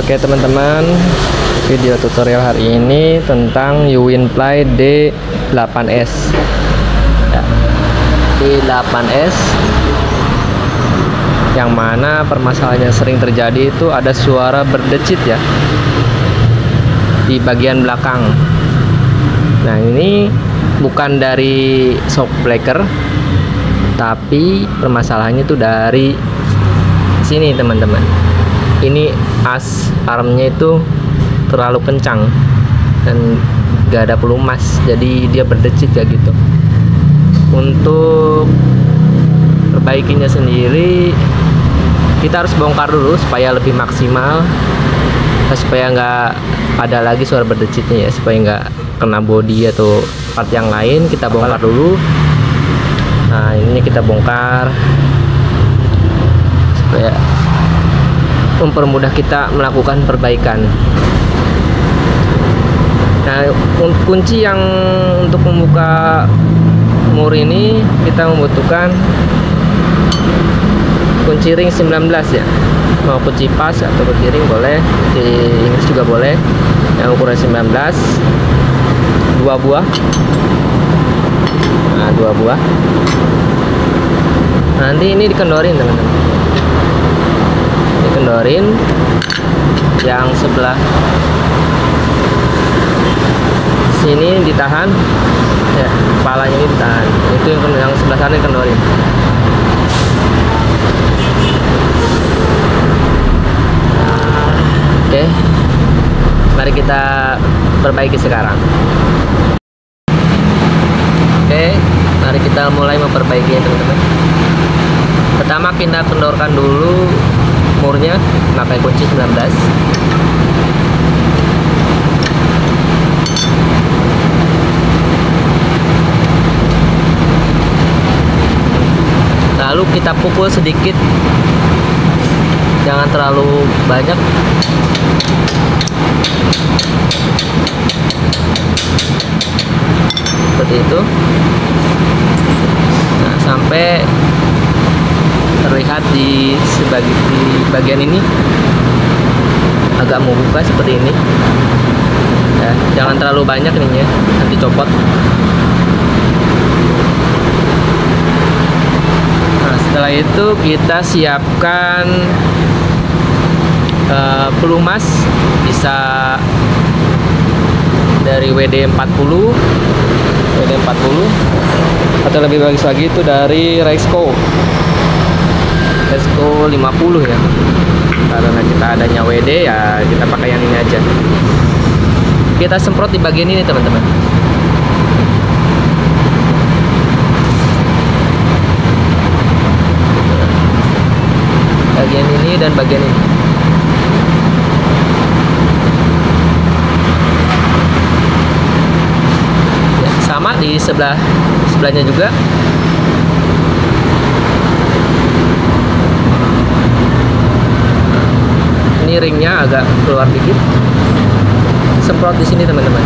Oke teman-teman, video tutorial hari ini tentang Uwinplay D8S ya, D8S yang mana permasalahannya sering terjadi itu ada suara berdecit ya di bagian belakang. Nah, ini bukan dari shock breaker, tapi permasalahannya itu dari sini teman-teman. Ini as armnya itu terlalu kencang dan gak ada pelumas, jadi dia berdecit ya gitu. Untuk perbaikinya sendiri kita harus bongkar dulu supaya lebih maksimal, supaya nggak ada lagi suara berdecitnya ya, supaya nggak kena bodi atau part yang lain. Kita bongkar dulu. Nah, ini kita bongkar supaya mempermudah kita melakukan perbaikan. Nah, kunci yang untuk membuka mur ini kita membutuhkan kunci ring 19 ya, mau kunci pas atau kunci ring boleh, kunci Inggris juga boleh, yang ukuran 19, 2 buah. Nah, 2 buah. Nanti ini dikendorin teman-teman, dikendorin yang sebelah sini ditahan ya, kepalanya ini ditahan, itu yang sebelah sana dikendorin. Oke, mari kita perbaiki sekarang. Oke, mari kita mulai memperbaiki ya teman-teman. Pertama kita kendorkan dulu murnya pakai kunci 19. Lalu kita pukul sedikit, jangan terlalu banyak. Seperti itu. Nah, sampai terlihat di bagian ini agak membuka seperti ini ya, jangan terlalu banyak ininya, nanti copot. Nah, setelah itu kita siapkan pelumas, bisa dari WD-40 atau lebih bagus lagi itu dari Rexco 50 ya, karena kita adanya WD ya kita pakai yang ini aja. Kita semprot di bagian ini teman-teman. Bagian ini dan bagian ini. Ya, sama di sebelahnya juga. Ini ringnya agak keluar dikit. Semprot di sini teman-teman.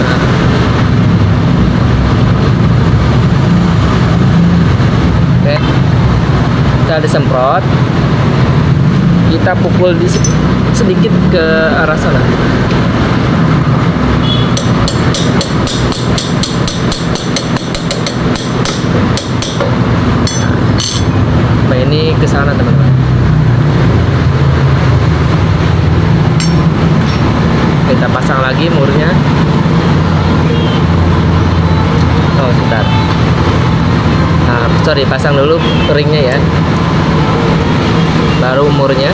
Nah. Oke. Kita ada semprot. Kita pukul sedikit ke arah sana. Nah, ini ke sana teman-teman. Kita pasang lagi murnya. Oh, sebentar. Nah, sorry, pasang dulu ringnya ya, baru murnya.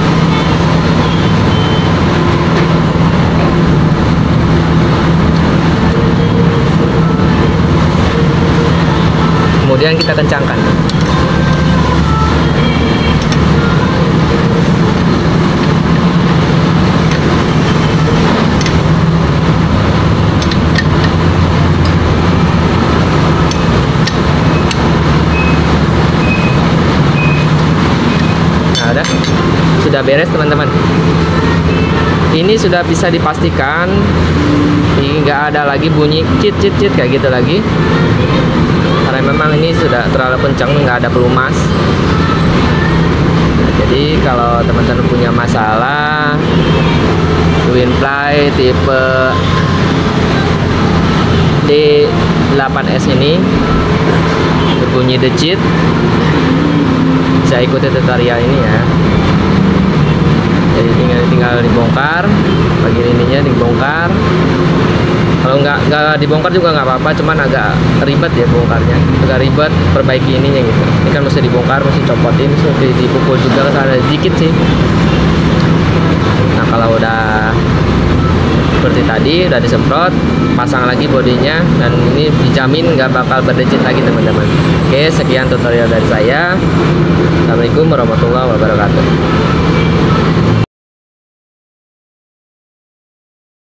Kemudian kita kencangkan. Sudah beres teman-teman. Ini sudah bisa dipastikan nggak ada lagi bunyi cit kayak gitu lagi, karena memang ini sudah terlalu kencang, nggak ada pelumas. Jadi kalau teman-teman punya masalah twin ply tipe D8S ini berbunyi decit, bisa ikuti tutorial ini ya. Jadi tinggal dibongkar, bagian ininya dibongkar. Kalau nggak dibongkar juga nggak apa-apa, cuman agak ribet ya bongkarnya, agak ribet perbaiki ininya gitu. Ini kan mesti dibongkar, mesti copotin, mesti dipukul juga, kan ada sedikit sih. Nah kalau udah seperti tadi, udah disemprot, pasang lagi bodinya, dan ini dijamin nggak bakal berdecit lagi teman-teman. Oke, sekian tutorial dari saya. Assalamualaikum warahmatullahi wabarakatuh.